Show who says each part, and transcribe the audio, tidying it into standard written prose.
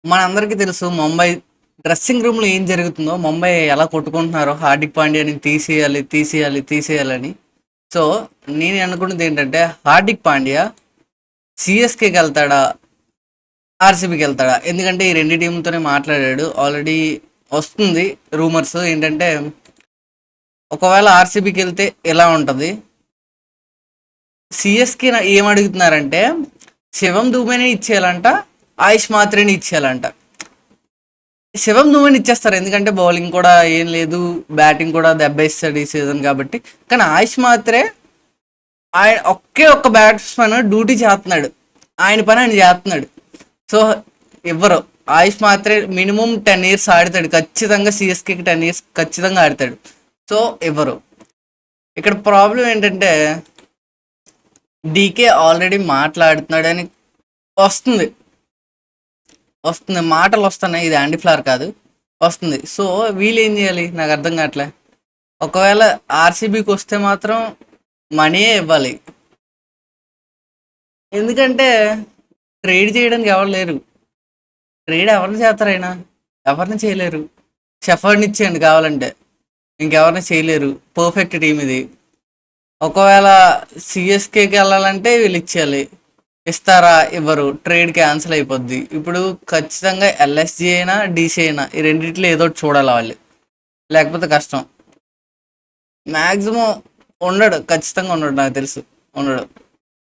Speaker 1: మనందరికీ తెలుసు ముంబై డ్రెస్సింగ్ రూమ్‌లో ఏం జరుగుతుందో, ముంబై ఎలా కొట్టుకుంటున్నారో హార్దిక్ పాండ్యాని తీసేయాలి, తీసేయాలి, తీసేయాలని. సో, నేను అనుకున్నదేంటంటే హార్దిక్ పాండ్యా సీఎస్‌కేకెళ్తాడా? ఆర్‌సీబీకెళ్తాడా? ఎందుకంటే ఈ 2 టీములతోనే మాట్లాడాడు. ఆల్రెడీ వస్తుంది రూమర్స్ ఏంటంటే, ఒకవేళ ఆర్‌సీబీకెళ్తే ఎలా ఉంటది? సీఎస్‌కే ఏమడుగుతున్నారంటే, శివం దుబేనే ఇచ్చేయాలంట, ఆయుష్ మాత్రేని ఇచ్చేయాలంట. శివం దుబేని ఇచ్చేస్తారు ఎందుకంటే బౌలింగ్ కూడా ఏం లేదు, బ్యాటింగ్ కూడా దెబ్బేస్తాడు ఈ సీజన్ కాబట్టి. కానీ ఆయుష్ మాత్రే ఆయన ఒకే ఒక్క బ్యాట్స్మెన్ డ్యూటీ చేస్తున్నాడు, ఆయన పని ఆయన చేస్తున్నాడు. సో ఇవ్వరు. ఆయుష్ మాత్రే మినిమం 10 years ఆడతాడు ఖచ్చితంగా, సిఎస్కేకి 10 years ఖచ్చితంగా ఆడతాడు. సో ఇవ్వరు. ఇక్కడ ప్రాబ్లం ఏంటంటే డీకే ఆల్రెడీ మాట్లాడుతున్నాడని వస్తుంది, వస్తుంది మాటలు వస్తున్నాయి, ఇది యాండీ ఫ్లవర్ కాదు, వస్తుంది. సో వీళ్ళు ఏం చేయాలి నాకు అర్థం కావట్లే. ఒకవేళ ఆర్సీబీకి వస్తే మాత్రం మనీయే ఇవ్వాలి, ఎందుకంటే ట్రేడ్ చేయడానికి ఎవరు లేరు. ట్రేడ్ ఎవరిని చేస్తారైనా, ఎవరిని చేయలేరు. షెఫర్డ్ని ఇచ్చేయండి కావాలంటే, ఇంకెవరిని చేయలేరు. పర్ఫెక్ట్ టీం ఇది. ఒకవేళ సిఎస్కేకి వెళ్ళాలంటే వీళ్ళు ఇచ్చేయాలి, ఇస్తారా? ఇవ్వరు. ట్రేడ్ క్యాన్సిల్ అయిపోద్ది. ఇప్పుడు ఖచ్చితంగా ఎల్ఎస్జి అయినా డీసీ అయినా ఈ రెండిట్లో ఏదో ఒకటి చూడాలి వాళ్ళు, లేకపోతే కష్టం. మ్యాక్సిమం ఉండడు, ఖచ్చితంగా ఉండడు, నాకు తెలుసు ఉండడు.